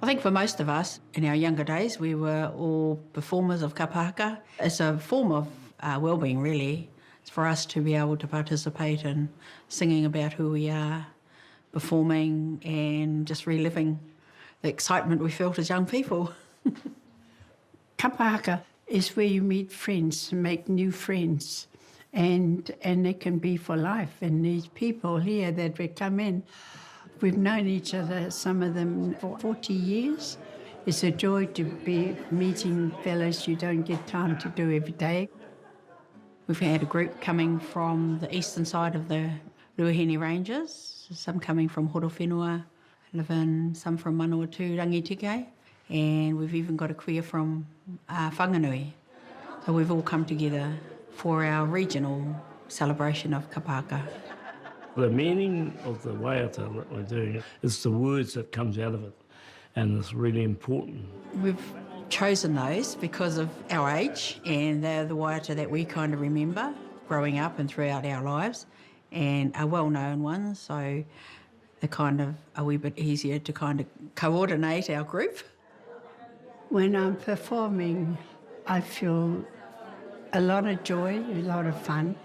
I think for most of us, in our younger days, we were all performers of Kapa Haka. It's a form of wellbeing, really. It's for us to be able to participate in singing about who we are, performing and just reliving the excitement we felt as young people. Kapa Haka is where you meet friends, make new friends, and it can be for life. And these people here that we come in, we've known each other, some of them for 40 years. It's a joy to be meeting fellows you don't get time to do every day. We've had a group coming from the eastern side of the Ruahine Ranges, some coming from Horowhenua, some from Manawatū, Rangitike, and we've even got a queer from Whanganui. So we've all come together for our regional celebration of Kapa Haka. The meaning of the waiata that we're doing is the words that comes out of it, and it's really important. We've chosen those because of our age, and they're the waiata that we kind of remember growing up and throughout our lives, and are well-known ones, so they're kind of a wee bit easier to kind of coordinate our group. When I'm performing, I feel a lot of joy, a lot of fun,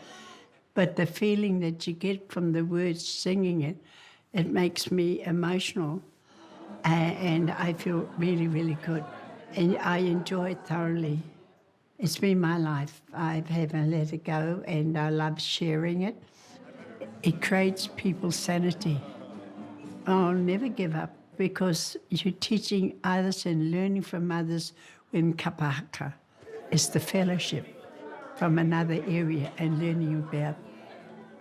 but the feeling that you get from the words singing it, it makes me emotional, and I feel really, really good. And I enjoy it thoroughly. It's been my life. I haven't let it go, and I love sharing it. It creates people's sanity. I'll never give up, because you're teaching others and learning from others in Kapa Haka. It's the fellowship from another area and learning about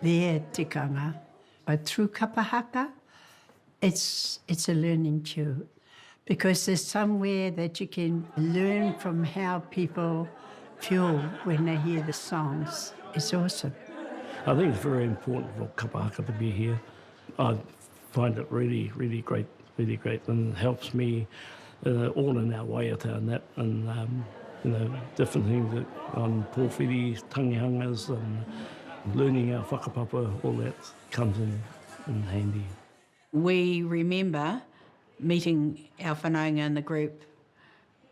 their tikanga. But through Kapa Haka, it's a learning too, because there's somewhere that you can learn from how people feel when they hear the songs. It's awesome. I think it's very important for Kapa Haka to be here. I find it really, really great, and it helps me all in our waiata and that, and different things on pōwhiri, tangihangas, and learning our whakapapa, all that comes in handy. We remember meeting our whanaunga in the group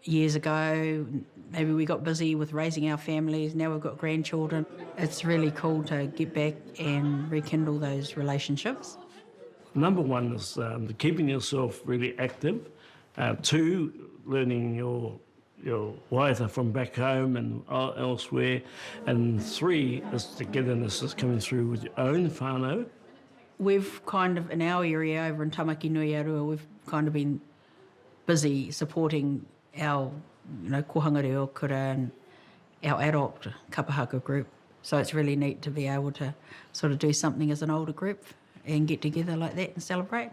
years ago. Maybe we got busy with raising our families, now we've got grandchildren. It's really cool to get back and rekindle those relationships. Number one is keeping yourself really active. Two, learning your waiata from back home and elsewhere. And three is togetherness is coming through with your own whānau. We've kind of, in our area over in Tamaki Nui Arua, we've kind of been busy supporting our kohanga reo kura and our adult Kapa Haka group. So it's really neat to be able to sort of do something as an older group and get together like that and celebrate.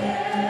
Yeah.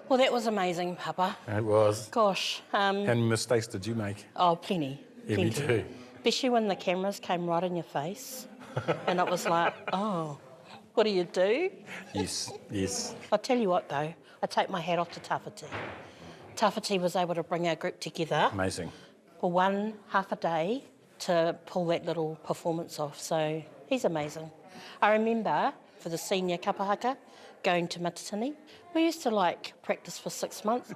Well, that was amazing, Papa. It was. Gosh. How many mistakes did you make? Oh, plenty. Yeah, me Plenty. too. Especially when the cameras came right in your face. And it was like, oh, what do you do? Yes, yes. I'll tell you what, though. I take my hat off to Tawhiti. Tawhiti was able to bring our group together Amazing. for half a day to pull that little performance off. So he's amazing. I remember for the senior Kapa Haka, going to Matatini, we used to practice for 6 months.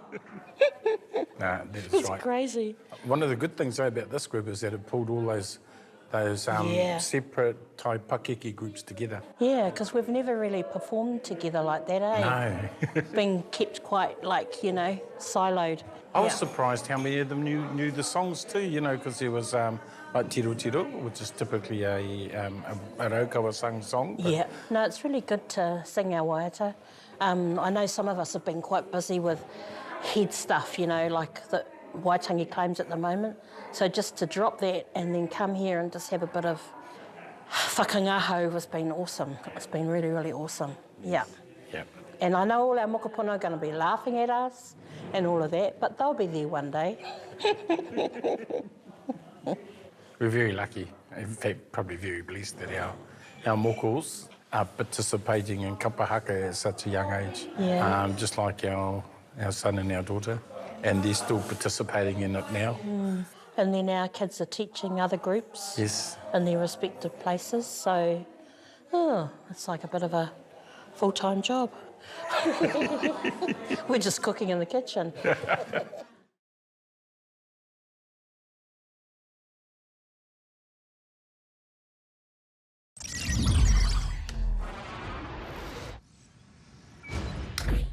Nah, that's It's right. crazy. One of the good things though about this group is that it pulled all those Yeah. separate Tai Pakeke groups together. Yeah, because we've never really performed together like that, eh? No. Been kept quite, siloed. I was Yeah. surprised how many of them knew the songs too, because there was like Tiro Tiro, which is typically a raukawa sung song. but- Yeah, no, it's really good to sing our waiata. I know some of us have been quite busy with head stuff, like the Waitangi claims at the moment. So just to drop that and then come here and just have a bit of whakangaho has been awesome. It's been really, really awesome. Yeah. Yeah. And I know all our mokopono are going to be laughing at us and all of that, but they'll be there one day. We're very lucky, in fact, probably very blessed that our mokos are participating in Kapa Haka at such a young age. Yeah. Just like our son and our daughter, and they're still participating in it now. And then our kids are teaching other groups Yes. in their respective places, so it's like a bit of a full-time job. We're just cooking in the kitchen.